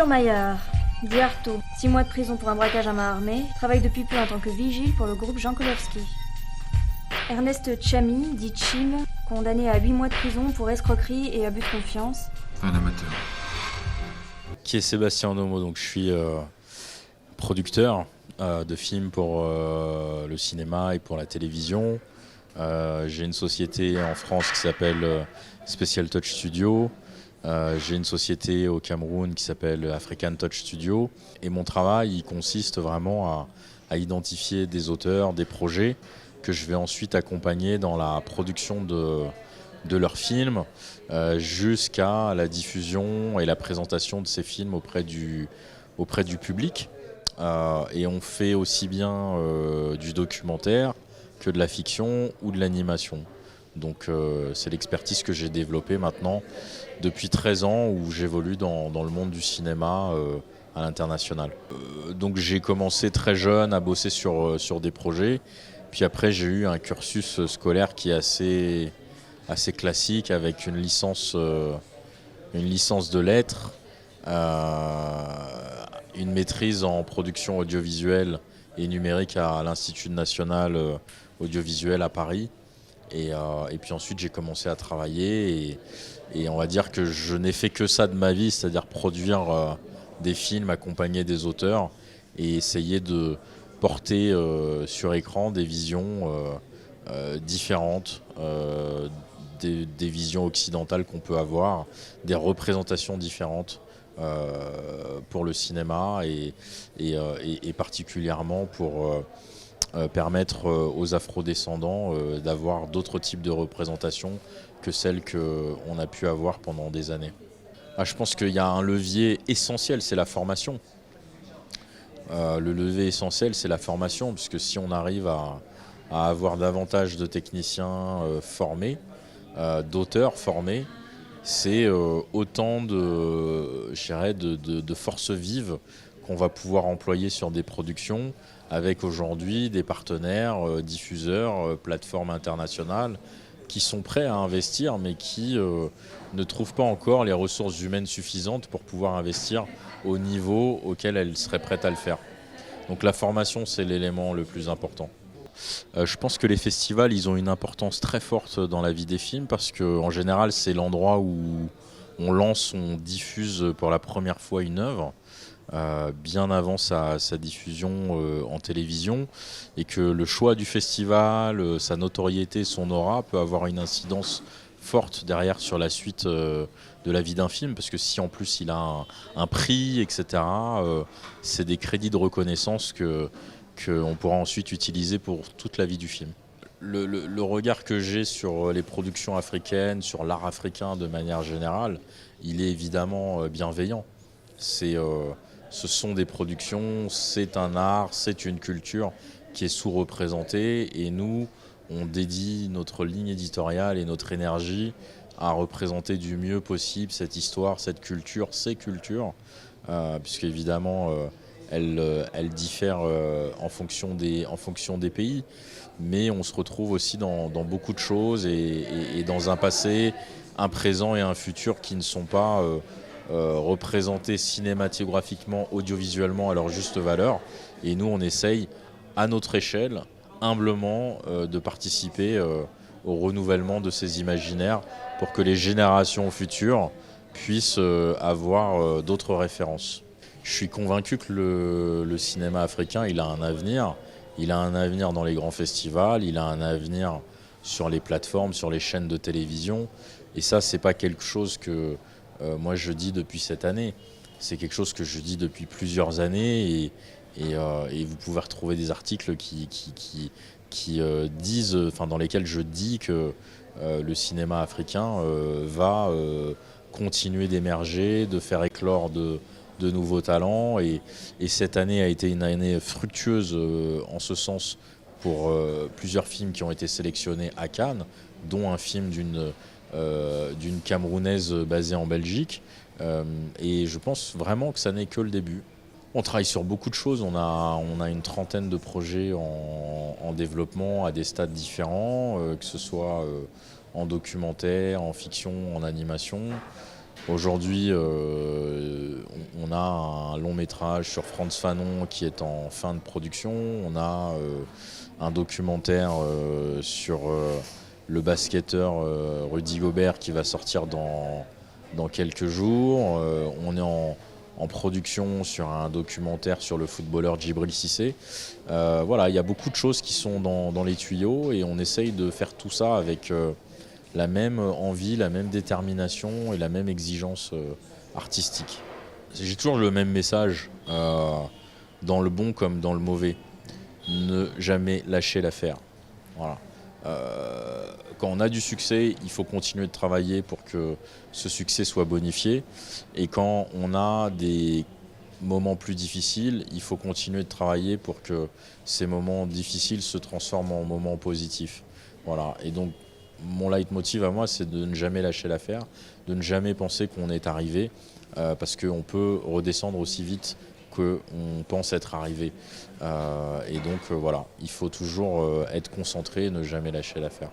Maillard, dit Artaud, 6 mois de prison pour un braquage à main armée, travaille depuis peu en tant que vigile pour le groupe Jean Kolowski. Ernest Tchami, dit Chim, condamné à 8 mois de prison pour escroquerie et abus de confiance. Un amateur. Qui est Sébastien Nomo, donc je suis producteur de films pour le cinéma et pour la télévision. J'ai une société en France qui s'appelle Special Touch Studio. J'ai une société au Cameroun qui s'appelle African Touch Studio. Et mon travail, il consiste vraiment à identifier des auteurs, des projets que je vais ensuite accompagner dans la production de leurs films jusqu'à la diffusion et la présentation de ces films auprès du public. Et on fait aussi bien du documentaire que de la fiction ou de l'animation. Donc c'est l'expertise que j'ai développée maintenant depuis 13 ans où j'évolue dans le monde du cinéma à l'international. Donc j'ai commencé très jeune à bosser sur des projets. Puis après j'ai eu un cursus scolaire qui est assez classique avec une licence de lettres, une maîtrise en production audiovisuelle et numérique à l'Institut national audiovisuel à Paris. Et puis ensuite j'ai commencé à travailler et on va dire que je n'ai fait que ça de ma vie, c'est-à-dire produire des films, accompagner des auteurs et essayer de porter sur écran des visions différentes, des visions occidentales qu'on peut avoir, des représentations différentes pour le cinéma et particulièrement pour permettre aux afrodescendants d'avoir d'autres types de représentations que celles qu'on a pu avoir pendant des années. Je pense qu'il y a un levier essentiel, c'est la formation. Le levier essentiel, c'est la formation, puisque si on arrive à avoir davantage de techniciens formés, d'auteurs formés, c'est autant de forces vives qu'on va pouvoir employer sur des productions avec aujourd'hui des partenaires, diffuseurs, plateformes internationales qui sont prêts à investir mais qui ne trouvent pas encore les ressources humaines suffisantes pour pouvoir investir au niveau auquel elles seraient prêtes à le faire. Donc la formation, c'est l'élément le plus important. Je pense que les festivals, ils ont une importance très forte dans la vie des films parce qu'en général, c'est l'endroit où on diffuse pour la première fois une œuvre. Bien avant sa diffusion en télévision et que le choix du festival, sa notoriété, son aura peut avoir une incidence forte derrière sur la suite de la vie d'un film parce que si en plus il a un prix, etc., c'est des crédits de reconnaissance qu'on pourra ensuite utiliser pour toute la vie du film. Le regard que j'ai sur les productions africaines, sur l'art africain de manière générale, il est évidemment bienveillant. Ce sont des productions, c'est un art, c'est une culture qui est sous-représentée et nous, on dédie notre ligne éditoriale et notre énergie à représenter du mieux possible cette histoire, cette culture, ces cultures, puisque évidemment elles diffèrent en fonction des pays, mais on se retrouve aussi dans beaucoup de choses et dans un passé, un présent et un futur qui ne sont pas représentés cinématographiquement, audiovisuellement à leur juste valeur. Et nous, on essaye, à notre échelle, humblement, de participer au renouvellement de ces imaginaires pour que les générations futures puissent avoir d'autres références. Je suis convaincu que le cinéma africain, il a un avenir. Il a un avenir dans les grands festivals, il a un avenir sur les plateformes, sur les chaînes de télévision. Et ça, c'est pas quelque chose que moi je dis depuis cette année. C'est quelque chose que je dis depuis plusieurs années et vous pouvez retrouver des articles qui disent, dans lesquels je dis que le cinéma africain va continuer d'émerger, de faire éclore de nouveaux talents et cette année a été une année fructueuse en ce sens pour plusieurs films qui ont été sélectionnés à Cannes, dont un film d'une Camerounaise basée en Belgique et je pense vraiment que ça n'est que le début. On travaille sur beaucoup de choses, on a une trentaine de projets en développement à des stades différents, que ce soit en documentaire, en fiction, en animation. Aujourd'hui, on a un long métrage sur Frantz Fanon qui est en fin de production. On a un documentaire sur le basketteur Rudy Gobert qui va sortir dans quelques jours. On est en production sur un documentaire sur le footballeur Djibril Cissé. Voilà, il y a beaucoup de choses qui sont dans les tuyaux et on essaye de faire tout ça avec la même envie, la même détermination et la même exigence artistique. J'ai toujours le même message, dans le bon comme dans le mauvais. Ne jamais lâcher l'affaire. Voilà. Quand on a du succès, il faut continuer de travailler pour que ce succès soit bonifié. Et quand on a des moments plus difficiles, il faut continuer de travailler pour que ces moments difficiles se transforment en moments positifs. Voilà. Et donc, mon leitmotiv à moi, c'est de ne jamais lâcher l'affaire, de ne jamais penser qu'on est arrivé, parce qu'on peut redescendre aussi vite qu'on pense être arrivé. Et donc voilà, il faut toujours être concentré et ne jamais lâcher l'affaire.